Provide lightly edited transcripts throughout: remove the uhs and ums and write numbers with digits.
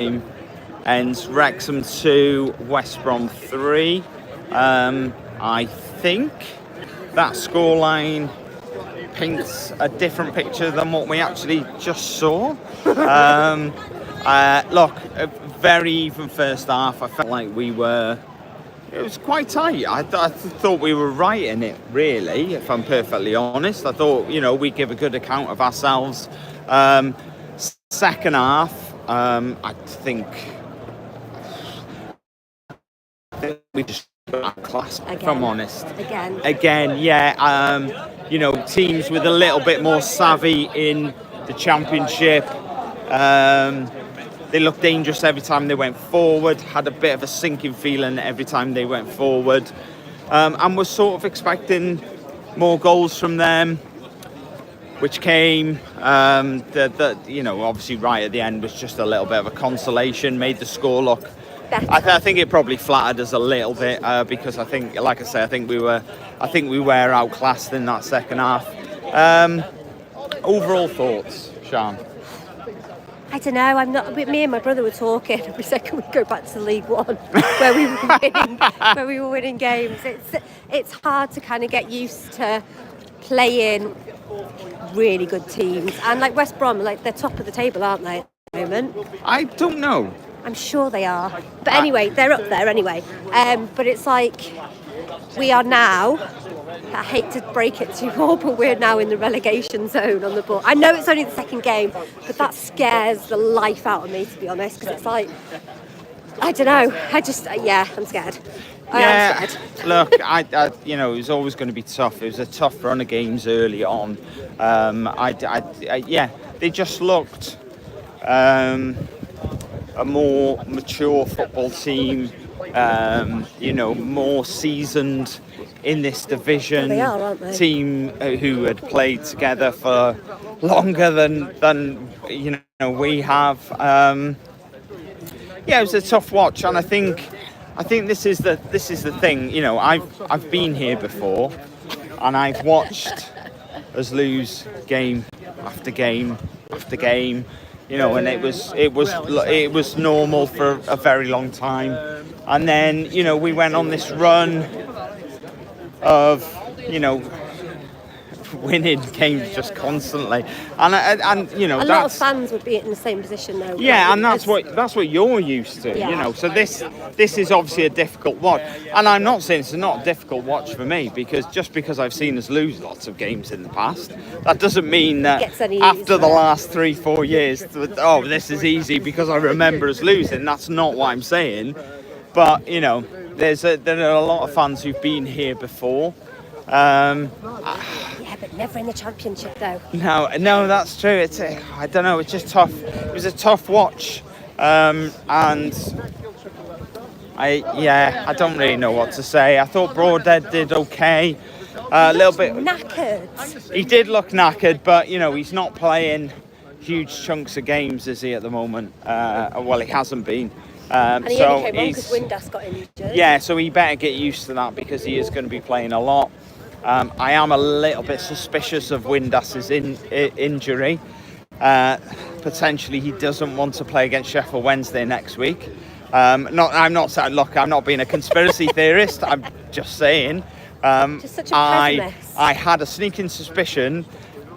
ends Wrexham 2, West Brom 3. I think that scoreline paints a different picture than what we actually just saw. Look, a very even first half. I felt like it was quite tight. I thought we were right in it, really, if I'm perfectly honest. I thought, we give a good account of ourselves. Second half, I think we just got class, if I'm honest. Again, yeah. Teams with a little bit more savvy in the Championship. They looked dangerous every time they went forward, had a bit of a sinking feeling every time they went forward, and was sort of expecting more goals from them, which came. Obviously right at the end was just a little bit of a consolation, made the score look. I think it probably flattered us a little bit because I think, like I say, I think we were outclassed in that second half. Overall thoughts, Sian? I don't know. I'm not. Me and my brother were talking. We said, "Can we go back to League One, where we were winning games?" It's hard to kind of get used to playing really good teams, and like West Brom, like they're top of the table, aren't they? At the moment, I don't know. I'm sure they are, but anyway, they're up there anyway. But it's like we are now. I hate to break it to you all, but we're now in the relegation zone on the board. I know it's only the second game, but that scares the life out of me, to be honest, because it's like, I don't know. I'm scared. I am scared. Look, it was always going to be tough. It was a tough run of games early on. They just looked a more mature football team, more seasoned in this division. They are, aren't they? Team who had played together for longer than we have. It was a tough watch, and I think this is the thing. I've been here before, and I've watched us lose game after game after game. And it was normal for a very long time, and then we went on this run of winning games just constantly, and a lot of fans would be in the same position though. Yeah, and that's what you're used to. Yeah. So this is obviously a difficult watch, and I'm not saying it's not a difficult watch for me because I've seen us lose lots of games in the past, that doesn't mean that after the last 3-4 years, this is easy because I remember us losing. That's not what I'm saying, but there are a lot of fans who've been here before. But never in the Championship though. No, that's true. I don't know. It's just tough. It was a tough watch, and I don't really know what to say. I thought Broadhead did okay. A little bit knackered. He did look knackered, but he's not playing huge chunks of games, is he, at the moment? Well, he hasn't been. And he only came on because Windass got injured. Yeah, so he better get used to that because he is going to be playing a lot. I am a little bit suspicious of Windass's injury. Potentially, he doesn't want to play against Sheffield Wednesday next week. I'm not saying. Look, I'm not being a conspiracy theorist. I'm just saying. Just such a pessimist. I had a sneaking suspicion.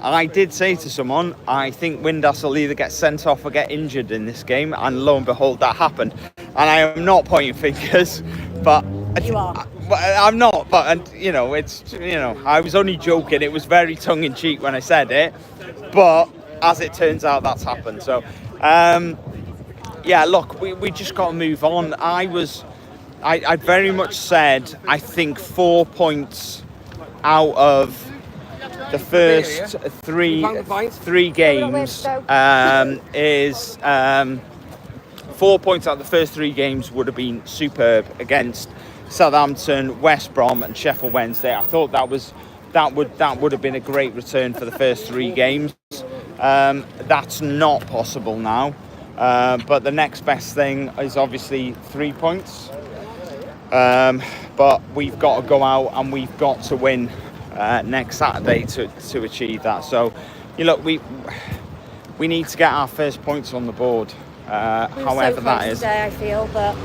And I did say to someone, I think Windass will either get sent off or get injured in this game, and lo and behold, that happened. And I am not pointing fingers, but you are. I'm not. But I was only joking. It was very tongue-in-cheek when I said it, but as it turns out, that's happened. So, look, we just got to move on. I very much said I think 4 points out of the first three games is 4 points out of the first 3 games would have been superb against Southampton, West Brom, and Sheffield Wednesday. I thought that would have been a great return for the first 3 games. That's not possible now, but the next best thing is obviously 3 points. But we've got to go out and we've got to win next Saturday to achieve that. So, we need to get our first points on the board. We were however so that close is. today, I feel, but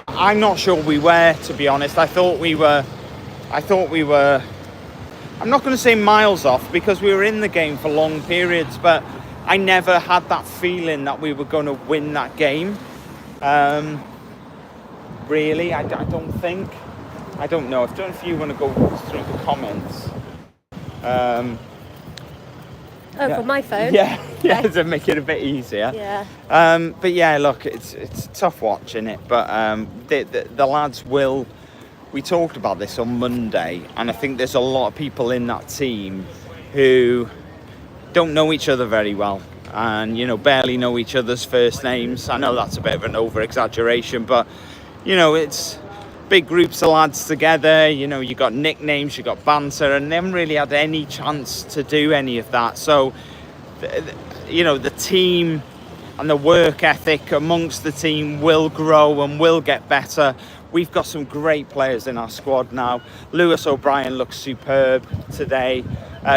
I'm not sure we were, to be honest. I thought we were. I'm not going to say miles off because we were in the game for long periods, but I never had that feeling that we were going to win that game. Really, I don't think. I don't know. I don't know if you want to go through the comments. from my phone. Yeah, to make it a bit easier. Yeah. But yeah, look, it's tough watching it, but the lads will. We talked about this on Monday, and I think there's a lot of people in that team who don't know each other very well, and barely know each other's first names. I know that's a bit of an over-exaggeration, but it's big groups of lads together. You got nicknames, you got banter, and they haven't really had any chance to do any of that. So, the team and the work ethic amongst the team will grow and will get better. We've got some great players in our squad now. Lewis O'Brien looks superb today.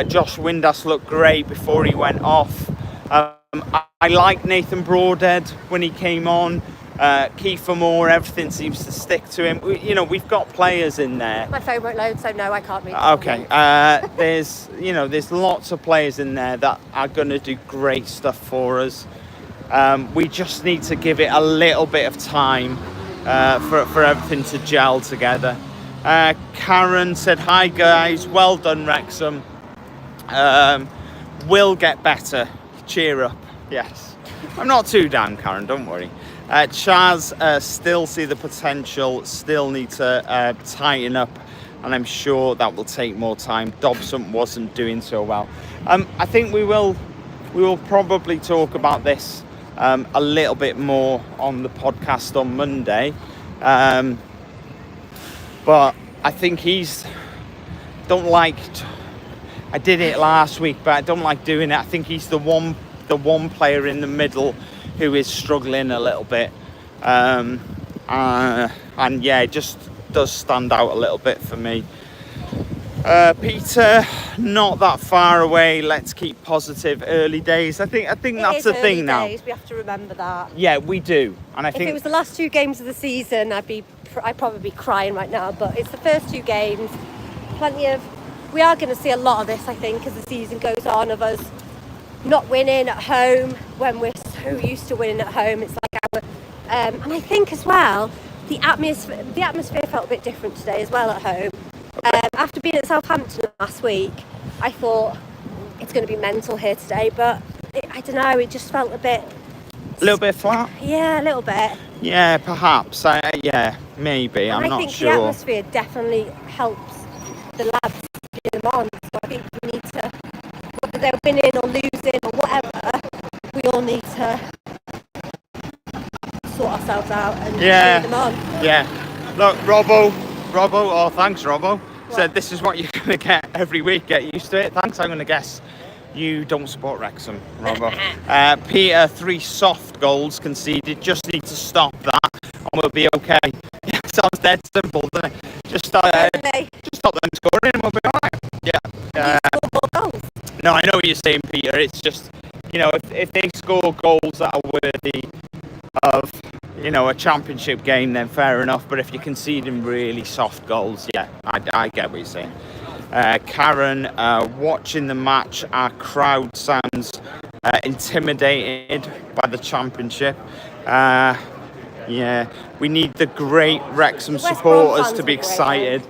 Josh Windass looked great before he went off. I like Nathan Broadhead when he came on. Kiefer Moore, everything seems to stick to him. We've got players in there. My phone won't load, so no, I can't read. Okay. There's lots of players in there that are going to do great stuff for us. We just need to give it a little bit of time for everything to gel together. Karen said, "Hi guys, well done Wrexham. We'll get better. Cheer up." Yes. I'm not too down, Karen, don't worry. Chaz still see the potential, still need to tighten up, and I'm sure that will take more time. Dobson wasn't doing so well. I think we will probably talk about this a little bit more on the podcast on Monday. But I think I did it last week, but I don't like doing it. I think he's the one player in the middle who is struggling a little bit. And yeah, it just does stand out a little bit for me. Peter, not that far away. Let's keep positive. Early days. I think that's the thing now. We have to remember that. Yeah, we do. And I think if it was the last 2 games of the season, I'd probably be crying right now. But it's the first 2 games. We are going to see a lot of this, I think, as the season goes on, of us not winning at home when we're so used to winning at home. It's like and I think as well, the atmosphere felt a bit different today as well at home. After being at Southampton last week, I thought it's going to be mental here today, but I don't know, it just felt a little bit flat. Yeah, a little bit. Yeah, perhaps. Yeah, maybe. I'm not sure. I think the atmosphere definitely helps the lads get them on. So I think we need to, whether they're winning or losing or whatever, we all need to sort ourselves out and cheer them on. Yeah. Look, Robbo, oh thanks Robbo, said this is what you're going to get every week, get used to it. Thanks, I'm going to guess you don't support Wrexham, Robbo. Peter, 3 soft goals conceded, just need to stop that and we'll be okay. Yeah, sounds dead simple, doesn't it? Just stop them scoring and we'll be alright. Yeah. Score more goals. No, I know what you're saying, Peter. It's just, if they score goals that are worthy of a championship game, then fair enough. But if you're conceding really soft goals, yeah, I get what you're saying. Karen, watching the match, our crowd sounds intimidated by the championship. Yeah, we need the great Wrexham supporters to be excited.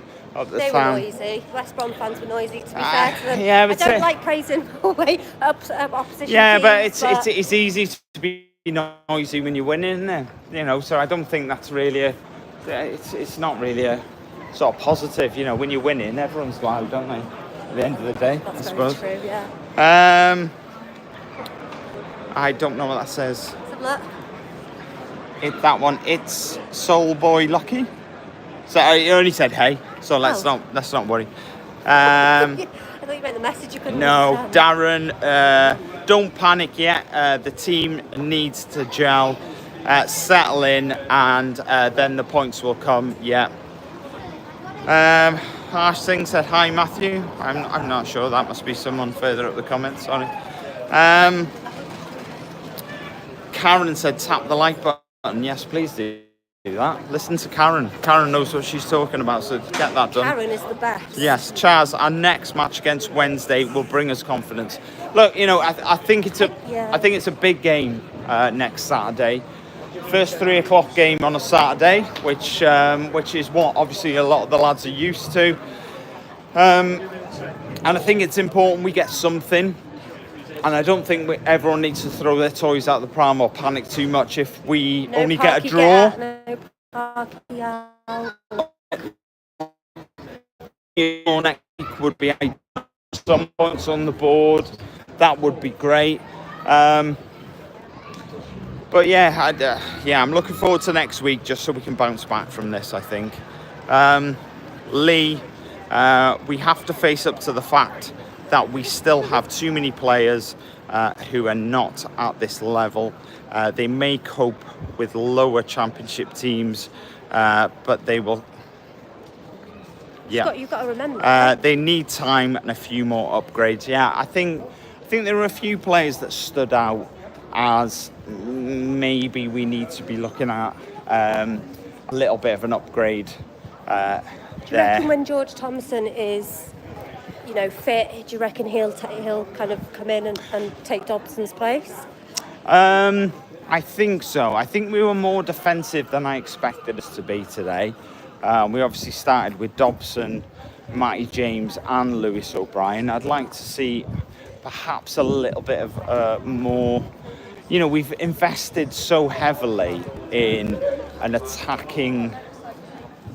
They were noisy. West Brom fans were noisy, to be fair to them. Yeah, I don't like praising opposition yeah, teams, but it's easy to be noisy when you're winning, isn't it? So I don't think that's really it's not really a sort of positive. When you're winning, everyone's loud, don't they? At the end of the day, that's I suppose. Very true, yeah. I don't know what that says. Look. That one, it's Soul Boy Lucky. So I only said hey, so let's not worry. I thought you meant the message you couldn't understand. Darren, don't panic yet. The team needs to gel, settle in, and then the points will come. Yeah. Harsh Singh said hi, Matthew. I'm not sure. That must be someone further up the comments. Sorry. Karen said tap the like button. Yes, please do that. Listen to Karen. Karen knows what she's talking about, so get that done. Karen is the best. Yes, Chaz, our next match against Wednesday will bring us confidence. Look, I think it's a big game next Saturday. First 3 o'clock game on a Saturday, which is what obviously a lot of the lads are used to. And I think it's important we get something. And I don't think everyone needs to throw their toys out the pram or panic too much if we only get a draw. Next week would be some points on the board. That would be great. But I'm looking forward to next week just so we can bounce back from this, I think. Lee, we have to face up to the fact that we still have too many players who are not at this level. They may cope with lower championship teams, but they will. Yeah, you've got to remember. They need time and a few more upgrades. Yeah, I think there are a few players that stood out as maybe we need to be looking at a little bit of an upgrade. Do you reckon when George Thompson is, fit, do you reckon he'll kind of come in and take Dobson's place? I think so. I think we were more defensive than I expected us to be today. We obviously started with Dobson, Matty James and Lewis O'Brien. I'd like to see perhaps a little bit of more. We've invested so heavily in an attacking,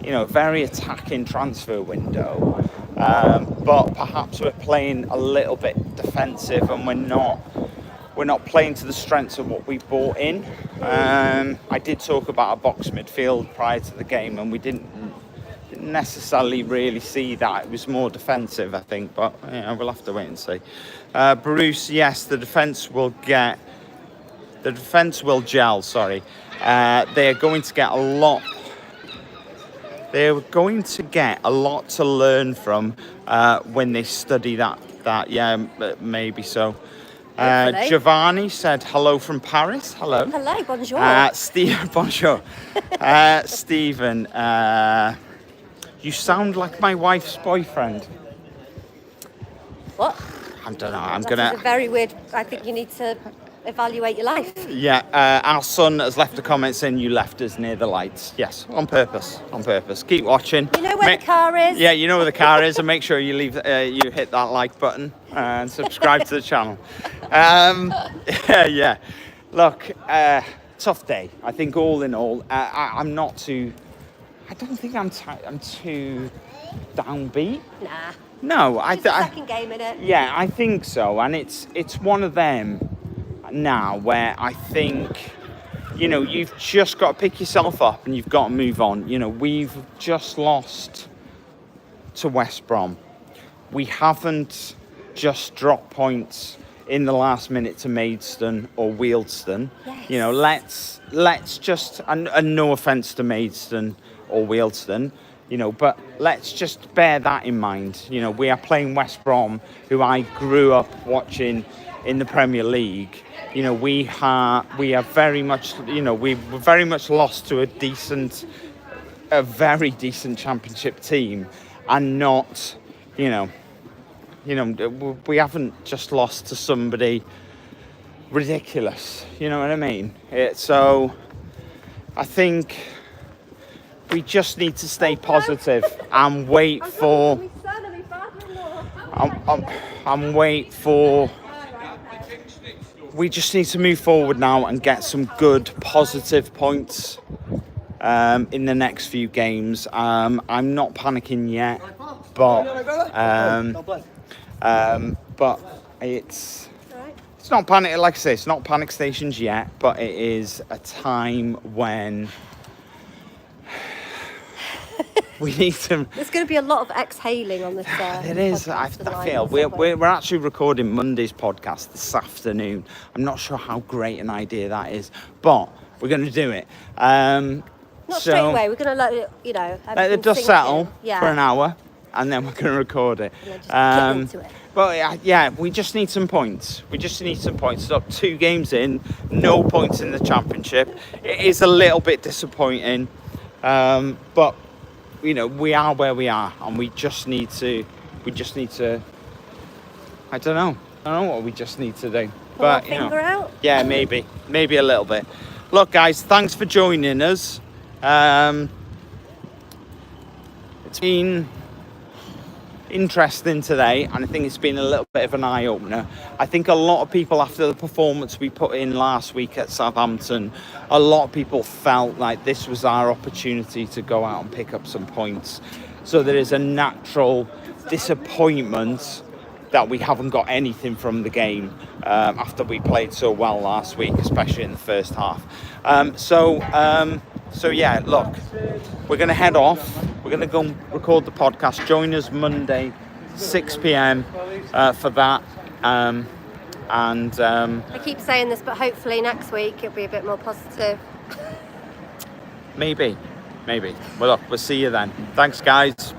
very attacking transfer window. But perhaps we're playing a little bit defensive and we're not playing to the strengths of what we bought in. I did talk about a box midfield prior to the game and we didn't necessarily really see that. It was more defensive, I think, but we'll have to wait and see. Bruce, yes, the defence will gel, sorry. They're going to get a lot. They're going to get a lot to learn from when they study that. Yeah, maybe so. Giovanni said hello from Paris. Hello. Hello, bonjour. Bonjour. Stephen, you sound like my wife's boyfriend. What? I don't know. It's a very weird. I think you need to evaluate your life. Yeah, our son has left a comment saying you left us near the lights. Yes, on purpose. Keep watching. You know where the car is. Yeah, you know where the car is, and make sure you you hit that like button and subscribe to the channel. Yeah. Look, tough day. I think all in all, I'm not too. I don't think I'm too downbeat. Nah. No, it's the second game, innit? Yeah, I think so, and it's one of them now where I think you've just got to pick yourself up and you've got to move on. We've just lost to West Brom. We haven't just dropped points in the last minute to Maidstone or Wealdstone. Yes. Let's just, and no offence to Maidstone or Wealdstone, but let's just bear that in mind. We are playing West Brom, who I grew up watching in the Premier League. We are very much, we were very much lost to a very decent championship team, and not, we haven't just lost to somebody ridiculous. You know what I mean? So I think we just need to stay positive and wait for. We just need to move forward now and get some good, positive points in the next few games. I'm not panicking yet, but it's not panic. Like I say, it's not panic stations yet, but it is a time when we need to. There's going to be a lot of exhaling on this. It is. I feel we're actually recording Monday's podcast this afternoon. I'm not sure how great an idea that is, but we're going to do it. Not straight away. We're going to let it, let the dust settle for an hour, and then we're going to record it. And then just get into it. Well, yeah, we just need some points. We just need some points. Look, 2 games in, no points in the Championship. It is a little bit disappointing, but you know, we are where we are, and we just need to. I don't know what we just need to do. But you know, out? yeah, maybe a little bit. Look, guys, thanks for joining us. It's been interesting today, and I think it's been a little bit of an eye-opener. I think a lot of people, after the performance we put in last week at Southampton, a lot of people felt like this was our opportunity to go out and pick up some points. So there is a natural disappointment that we haven't got anything from the game after we played so well last week, especially in the first half. So yeah, look, we're going to head off. We're going to go and record the podcast. Join us Monday, 6 p.m. For that. I keep saying this, but hopefully next week it'll be a bit more positive. Maybe. Well, look, we'll see you then. Thanks, guys.